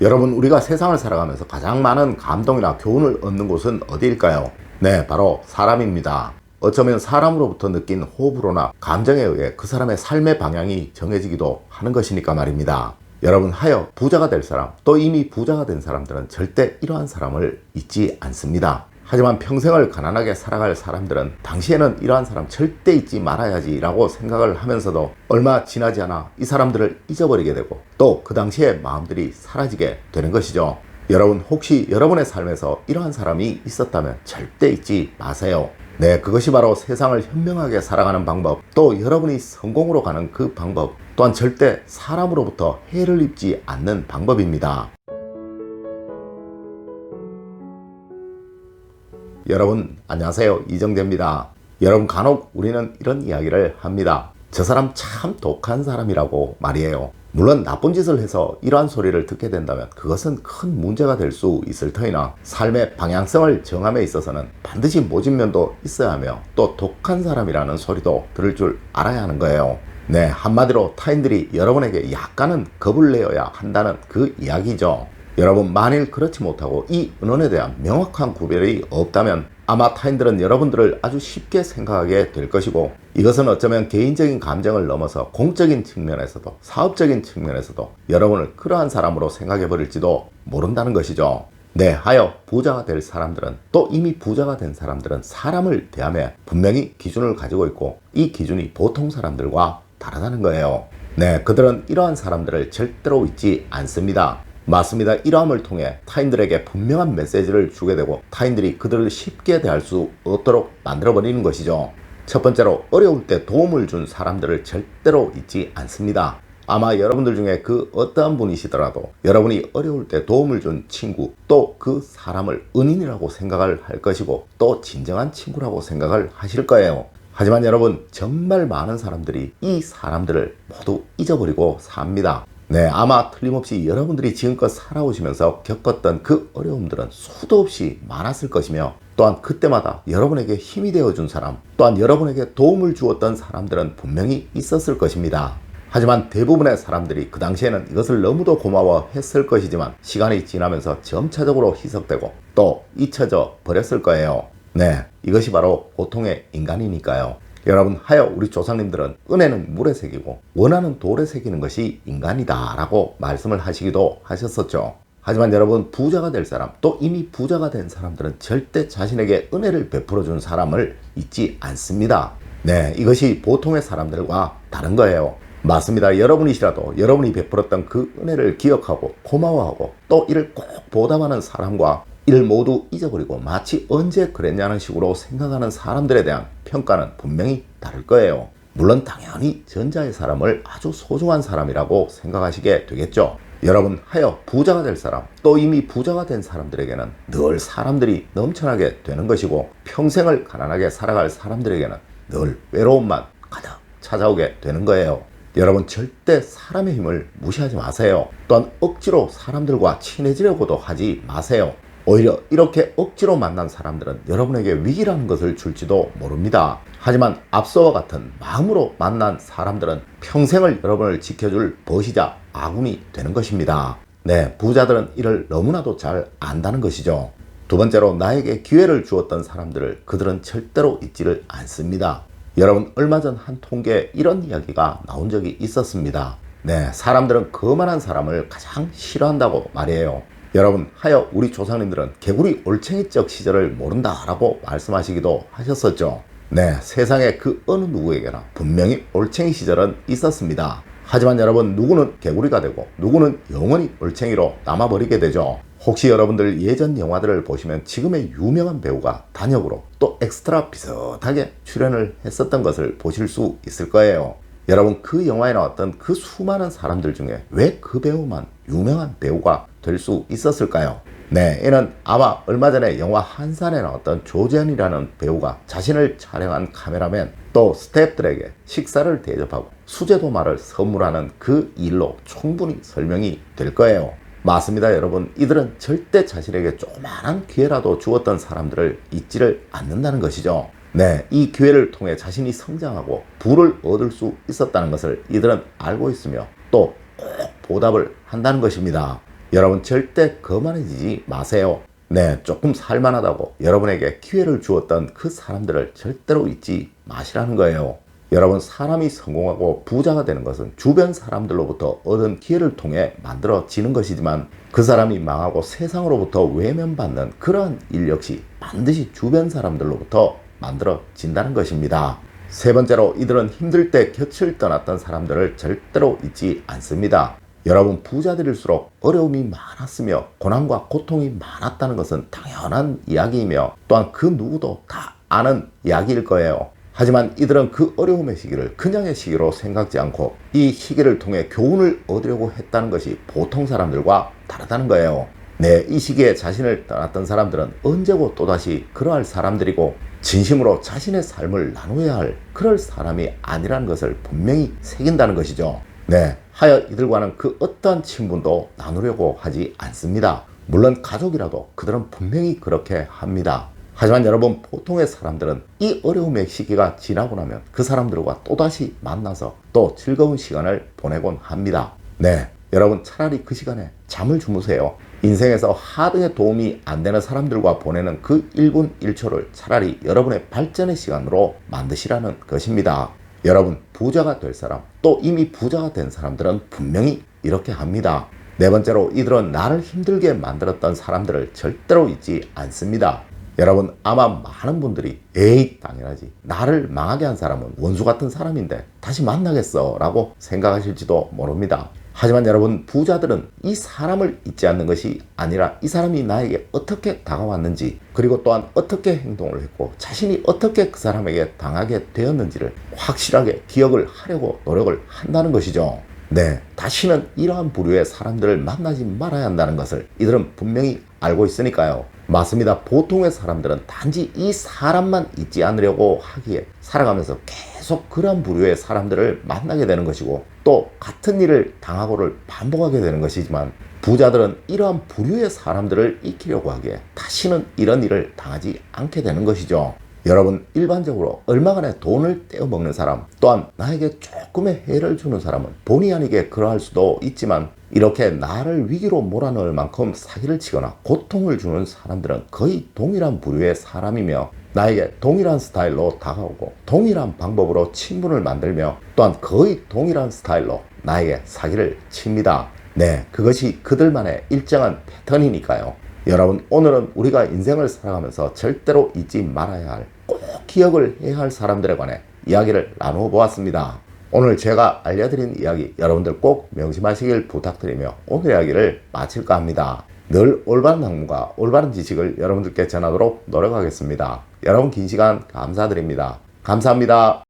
여러분, 우리가 세상을 살아가면서 가장 많은 감동이나 교훈을 얻는 곳은 어디일까요? 네, 바로 사람입니다. 어쩌면 사람으로부터 느낀 호불호나 감정에 의해 그 사람의 삶의 방향이 정해지기도 하는 것이니까 말입니다. 여러분, 하여 부자가 될 사람, 또 이미 부자가 된 사람들은 절대 이러한 사람을 잊지 않습니다. 하지만 평생을 가난하게 살아갈 사람들은 당시에는 이러한 사람 절대 잊지 말아야지 라고 생각을 하면서도 얼마 지나지 않아 이 사람들을 잊어버리게 되고 또 그 당시의 마음들이 사라지게 되는 것이죠. 여러분, 혹시 여러분의 삶에서 이러한 사람이 있었다면 절대 잊지 마세요. 네, 그것이 바로 세상을 현명하게 살아가는 방법, 또 여러분이 성공으로 가는 그 방법, 또한 절대 사람으로부터 해를 입지 않는 방법입니다. 여러분, 안녕하세요. 이정재입니다. 여러분, 간혹 우리는 이런 이야기를 합니다. 저 사람 참 독한 사람이라고 말이에요. 물론 나쁜 짓을 해서 이러한 소리를 듣게 된다면 그것은 큰 문제가 될 수 있을 터이나 삶의 방향성을 정함에 있어서는 반드시 모진 면도 있어야 하며 또 독한 사람이라는 소리도 들을 줄 알아야 하는 거예요. 네, 한마디로 타인들이 여러분에게 약간은 겁을 내어야 한다는 그 이야기죠. 여러분, 만일 그렇지 못하고 이 은원에 대한 명확한 구별이 없다면 아마 타인들은 여러분들을 아주 쉽게 생각하게 될 것이고, 이것은 어쩌면 개인적인 감정을 넘어서 공적인 측면에서도 사업적인 측면에서도 여러분을 그러한 사람으로 생각해 버릴지도 모른다는 것이죠. 네, 하여 부자가 될 사람들은, 또 이미 부자가 된 사람들은 사람을 대함에 분명히 기준을 가지고 있고 이 기준이 보통 사람들과 다르다는 거예요. 네, 그들은 이러한 사람들을 절대로 잊지 않습니다. 맞습니다. 이러함을 통해 타인들에게 분명한 메시지를 주게 되고 타인들이 그들을 쉽게 대할 수 없도록 만들어버리는 것이죠. 첫 번째로, 어려울 때 도움을 준 사람들을 절대로 잊지 않습니다. 아마 여러분들 중에 그 어떠한 분이시더라도 여러분이 어려울 때 도움을 준 친구, 또 그 사람을 은인이라고 생각을 할 것이고 또 진정한 친구라고 생각을 하실 거예요. 하지만 여러분, 정말 많은 사람들이 이 사람들을 모두 잊어버리고 삽니다. 네, 아마 틀림없이 여러분들이 지금껏 살아오시면서 겪었던 그 어려움들은 수도 없이 많았을 것이며, 또한 그때마다 여러분에게 힘이 되어준 사람, 또한 여러분에게 도움을 주었던 사람들은 분명히 있었을 것입니다. 하지만 대부분의 사람들이 그 당시에는 이것을 너무도 고마워했을 것이지만 시간이 지나면서 점차적으로 희석되고 또 잊혀져 버렸을 거예요. 네, 이것이 바로 보통의 인간이니까요. 여러분, 하여 우리 조상님들은 은혜는 물에 새기고 원하는 돌에 새기는 것이 인간이다 라고 말씀을 하시기도 하셨었죠. 하지만 여러분, 부자가 될 사람, 또 이미 부자가 된 사람들은 절대 자신에게 은혜를 베풀어 준 사람을 잊지 않습니다. 네, 이것이 보통의 사람들과 다른 거예요. 맞습니다. 여러분이시라도 여러분이 베풀었던 그 은혜를 기억하고 고마워하고 또 이를 꼭 보답하는 사람과 이를 모두 잊어버리고 마치 언제 그랬냐는 식으로 생각하는 사람들에 대한 평가는 분명히 다를 거예요. 물론 당연히 전자의 사람을 아주 소중한 사람이라고 생각하시게 되겠죠. 여러분, 하여 부자가 될 사람, 또 이미 부자가 된 사람들에게는 늘 사람들이 넘쳐나게 되는 것이고 평생을 가난하게 살아갈 사람들에게는 늘 외로움만 가득 찾아오게 되는 거예요. 여러분, 절대 사람의 힘을 무시하지 마세요. 또한 억지로 사람들과 친해지려고도 하지 마세요. 오히려 이렇게 억지로 만난 사람들은 여러분에게 위기라는 것을 줄지도 모릅니다. 하지만 앞서와 같은 마음으로 만난 사람들은 평생을 여러분을 지켜줄 벗이자 아군이 되는 것입니다. 네, 부자들은 이를 너무나도 잘 안다는 것이죠. 두 번째로, 나에게 기회를 주었던 사람들을 그들은 절대로 잊지를 않습니다. 여러분, 얼마 전 한 통계에 이런 이야기가 나온 적이 있었습니다. 네, 사람들은 거만한 사람을 가장 싫어한다고 말이에요. 여러분, 하여 우리 조상님들은 개구리 올챙이적 시절을 모른다라고 말씀하시기도 하셨었죠. 네, 세상에 그 어느 누구에게나 분명히 올챙이 시절은 있었습니다. 하지만 여러분, 누구는 개구리가 되고 누구는 영원히 올챙이로 남아버리게 되죠. 혹시 여러분들 예전 영화들을 보시면 지금의 유명한 배우가 단역으로 또 엑스트라 비슷하게 출연을 했었던 것을 보실 수 있을 거예요. 여러분, 그 영화에 나왔던 그 수많은 사람들 중에 왜 그 배우만 유명한 배우가 될 수 있었을까요? 네, 이는 아마 얼마 전에 영화 한산에 나왔던 조재현이라는 배우가 자신을 촬영한 카메라맨 또 스태프들에게 식사를 대접하고 수제도마를 선물하는 그 일로 충분히 설명이 될 거예요. 맞습니다. 여러분, 이들은 절대 자신에게 조그마한 기회라도 주었던 사람들을 잊지를 않는다는 것이죠. 네, 이 기회를 통해 자신이 성장하고 부를 얻을 수 있었다는 것을 이들은 알고 있으며 또 꼭 보답을 한다는 것입니다. 여러분 절대 거만해지지 마세요. 네, 조금 살만하다고 여러분에게 기회를 주었던 그 사람들을 절대로 잊지 마시라는 거예요. 여러분, 사람이 성공하고 부자가 되는 것은 주변 사람들로부터 얻은 기회를 통해 만들어지는 것이지만 그 사람이 망하고 세상으로부터 외면받는 그러한 일 역시 반드시 주변 사람들로부터 만들어진다는 것입니다. 세 번째로, 이들은 힘들 때 곁을 떠났던 사람들을 절대로 잊지 않습니다. 여러분, 부자들일수록 어려움이 많았으며 고난과 고통이 많았다는 것은 당연한 이야기이며 또한 그 누구도 다 아는 이야기일 거예요. 하지만 이들은 그 어려움의 시기를 그냥의 시기로 생각지 않고 이 시기를 통해 교훈을 얻으려고 했다는 것이 보통 사람들과 다르다는 거예요. 네, 이 시기에 자신을 떠났던 사람들은 언제고 또다시 그러할 사람들이고 진심으로 자신의 삶을 나누어야 할 그럴 사람이 아니라는 것을 분명히 새긴다는 것이죠. 네, 하여 이들과는 그 어떠한 친분도 나누려고 하지 않습니다. 물론 가족이라도 그들은 분명히 그렇게 합니다. 하지만 여러분, 보통의 사람들은 이 어려움의 시기가 지나고 나면 그 사람들과 또다시 만나서 또 즐거운 시간을 보내곤 합니다. 네, 여러분, 차라리 그 시간에 잠을 주무세요. 인생에서 하등의 도움이 안 되는 사람들과 보내는 그 1분 1초를 차라리 여러분의 발전의 시간으로 만드시라는 것입니다. 여러분, 부자가 될 사람, 또 이미 부자가 된 사람들은 분명히 이렇게 합니다. 네 번째로, 이들은 나를 힘들게 만들었던 사람들을 절대로 잊지 않습니다. 여러분, 아마 많은 분들이 에이 당연하지, 나를 망하게 한 사람은 원수 같은 사람인데 다시 만나겠어 라고 생각하실지도 모릅니다. 하지만 여러분, 부자들은 이 사람을 잊지 않는 것이 아니라 이 사람이 나에게 어떻게 다가왔는지, 그리고 또한 어떻게 행동을 했고 자신이 어떻게 그 사람에게 당하게 되었는지를 확실하게 기억을 하려고 노력을 한다는 것이죠. 네, 다시는 이러한 부류의 사람들을 만나지 말아야 한다는 것을 이들은 분명히 알고 있으니까요. 맞습니다. 보통의 사람들은 단지 이 사람만 잊지 않으려고 하기에 살아가면서 계속 그런 부류의 사람들을 만나게 되는 것이고 또 같은 일을 당하고를 반복하게 되는 것이지만, 부자들은 이러한 부류의 사람들을 잊히려고 하기에 다시는 이런 일을 당하지 않게 되는 것이죠. 여러분, 일반적으로 얼마간의 돈을 떼어먹는 사람, 또한 나에게 조금의 해를 주는 사람은 본의 아니게 그러할 수도 있지만, 이렇게 나를 위기로 몰아넣을 만큼 사기를 치거나 고통을 주는 사람들은 거의 동일한 부류의 사람이며 나에게 동일한 스타일로 다가오고 동일한 방법으로 친분을 만들며 또한 거의 동일한 스타일로 나에게 사기를 칩니다. 네, 그것이 그들만의 일정한 패턴이니까요. 여러분, 오늘은 우리가 인생을 살아가면서 절대로 잊지 말아야 할, 꼭 기억을 해야 할 사람들에 관해 이야기를 나누어 보았습니다. 오늘 제가 알려드린 이야기 여러분들 꼭 명심하시길 부탁드리며 오늘 이야기를 마칠까 합니다. 늘 올바른 학문과 올바른 지식을 여러분들께 전하도록 노력하겠습니다. 여러분, 긴 시간 감사드립니다. 감사합니다.